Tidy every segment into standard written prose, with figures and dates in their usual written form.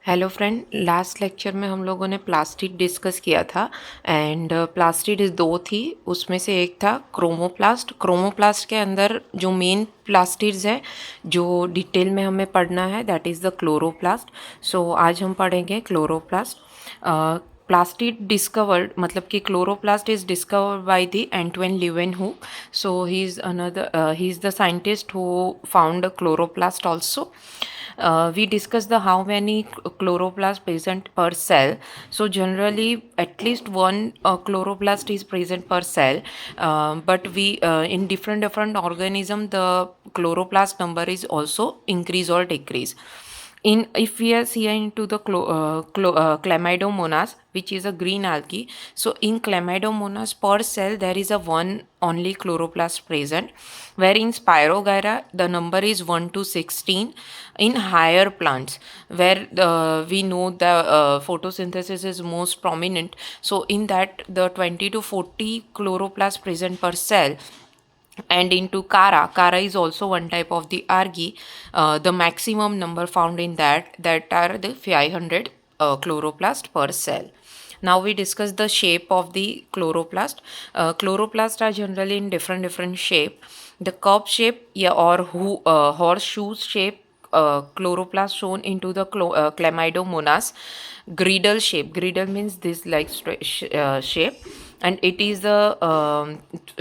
Hello friend, last lecture में हम लोगों ने प्लास्टिड डिस्कस किया था एंड प्लास्टिड इस दो थी। उसमें से एक था क्रोमोप्लास्ट। क्रोमोप्लास्ट के अंदर जो मेन प्लास्टिड्स है जो डिटेल में हमें पढ़ना है that is the chloroplast. So आज हम पढ़ेंगे क्लोरोप्लास्ट। प्लास्टिड डिस्कवर्ड मतलब कि chloroplast is discovered by the anton van Leeuwenhoek. So he is the scientist who found chloroplast also. We discussed the how many chloroplast present per cell. So generally, at least one chloroplast is present per cell, but we in different organism the chloroplast number is also increase or decrease. In if we are seeing into the chlamydomonas, which is a green algae, so in chlamydomonas per cell there is a one only chloroplast present, where in Spirogyra the number is 1 to 16. In higher plants where we know the photosynthesis is most prominent, so in that the 20 to 40 chloroplast present per cell. And into Kara is also one type of the algae. The maximum number found in that are the 500 chloroplast per cell. Now we discuss the shape of the chloroplast. Chloroplast are generally in different shape. The cup shape, yeah, or horseshoe shape chloroplast shown into the chlamydomonas. Griddle shape. Griddle means this like shape, and it is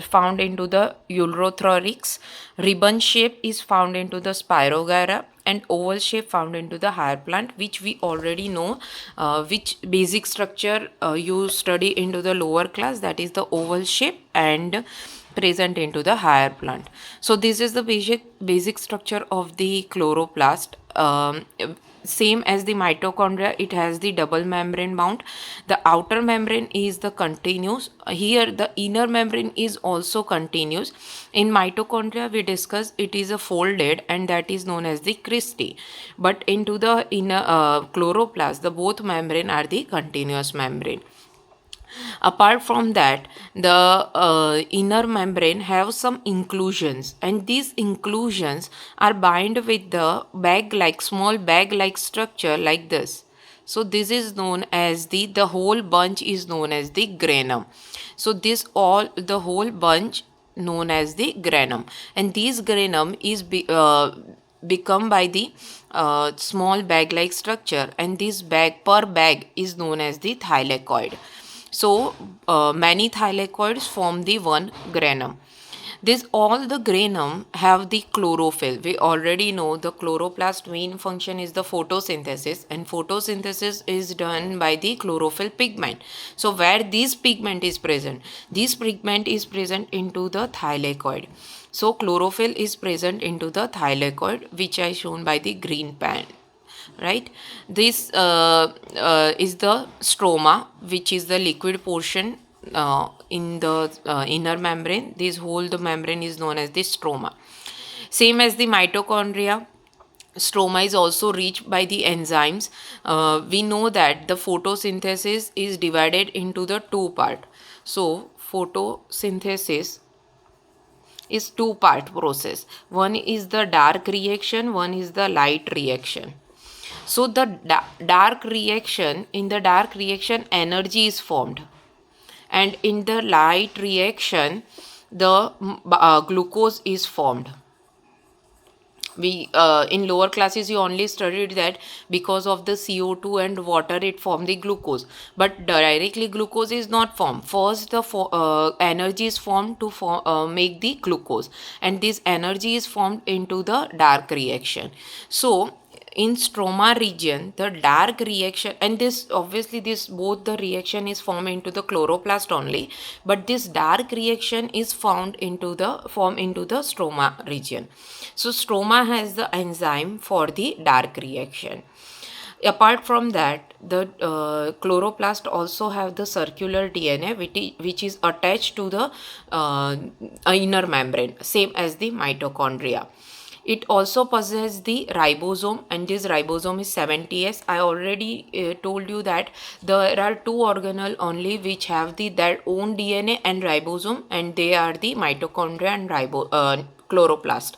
found into the Ulothrorix. Ribbon shape is found into the Spirogyra, and oval shape found into the higher plant, which we already know. Which basic structure you study into the lower class, that is the oval shape and present into the higher plant. So this is the basic structure of the chloroplast. Same as the mitochondria, it has the double membrane mount. The outer membrane is the continuous. Here the inner membrane is also continuous. In mitochondria we discussed it is a folded, and that is known as the cristae. But into the inner chloroplast, the both membrane are the continuous membrane. Apart from that, the inner membrane have some inclusions, and these inclusions are bind with the bag like small bag like structure like this. So this is known as the whole bunch is known as the granum. So this all the whole bunch known as the granum, and this granum is become by the small bag like structure, and this bag per bag is known as the thylakoid. So many thylakoids form the one granum. This all the granum have the chlorophyll. We already know the chloroplast main function is the photosynthesis, and photosynthesis is done by the chlorophyll pigment. So where this pigment is present, this pigment is present into the thylakoid. So chlorophyll is present into the thylakoid, which I shown by the green pan, right? This is the stroma, which is the liquid portion in the inner membrane. This whole the membrane is known as the stroma. Same as the mitochondria, stroma is also reached by the enzymes. We know that the photosynthesis is divided into the two part. So photosynthesis is two part process. One is the dark reaction, one is the light reaction. So the dark reaction, in the dark reaction energy is formed, and in the light reaction the glucose is formed. We in lower classes you only studied that because of the CO2 and water it formed the glucose, but directly glucose is not formed. First the energy is formed to make the glucose, and this energy is formed into the dark reaction. So in stroma region the dark reaction, and this obviously this both the reaction is formed into the chloroplast only, but this dark reaction is found into the form into the stroma region. So stroma has the enzyme for the dark reaction. Apart from that, the chloroplast also have the circular DNA, which is attached to the inner membrane, same as the mitochondria. It also possesses the ribosome, and this ribosome is 70S. I already told you that there are two organelle only which have their own DNA and ribosome, and they are the mitochondria and chloroplast.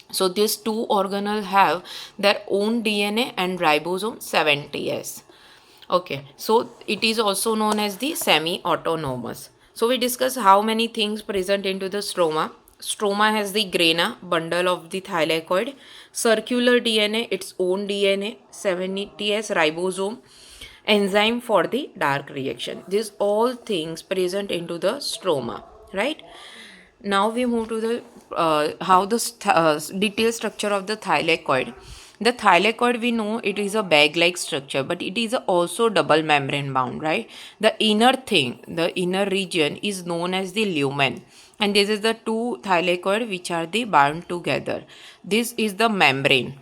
So these two organelles have their own DNA and ribosome 70S. Okay, so it is also known as the semi-autonomous. So we discuss how many things present into the stroma. Stroma has the grana, bundle of the thylakoid, circular DNA, its own DNA, 70S ribosome, enzyme for the dark reaction. These all things present into the stroma, right? Now we move to the how the detailed structure of the thylakoid. The thylakoid, we know it is a bag-like structure, but it is also double membrane bound, right? The inner thing, the inner region is known as the lumen, and this is the two thylakoid which are the bound together. This is the membrane,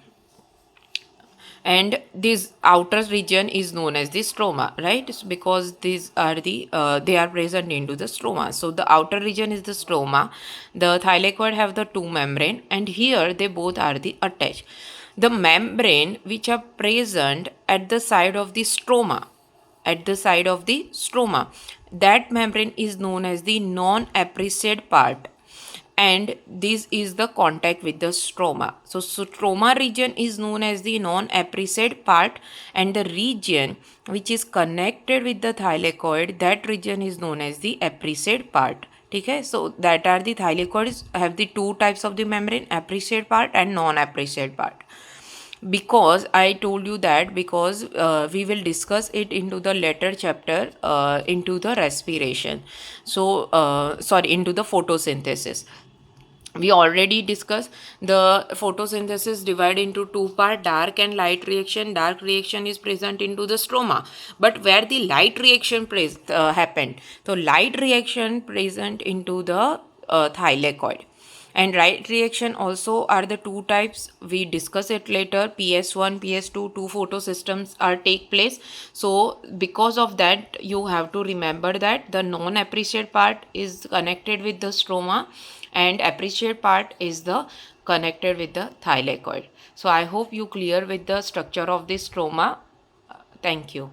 and this outer region is known as the stroma, right? Because these are the they are present into the stroma. So the outer region is the stroma, the thylakoid have the two membrane, and here they both are the attached. The membrane which are present at the side of the stroma, that membrane is known as the non-appreciated part, and this is the contact with the stroma. So stroma region is known as the non-appreciated part, and the region which is connected with the thylakoid, that region is known as the appreciated part. Okay, so that are the thylakoids have the two types of the membrane, appreciated part and non-appreciated part. Because I told you that, because we will discuss it into the later chapter, into the respiration, so sorry, into the photosynthesis. We already discussed the photosynthesis divided into two part, dark and light reaction. Dark reaction is present into the stroma, but where the light reaction happened, so light reaction present into the thylakoid. And light reaction also are the two types, we discuss it later. PS1, PS2, two photosystems are take place. So because of that, you have to remember that the non appreciated part is connected with the stroma, and appreciated part is the connected with the thylakoid. So I hope you clear with the structure of the stroma. Thank you.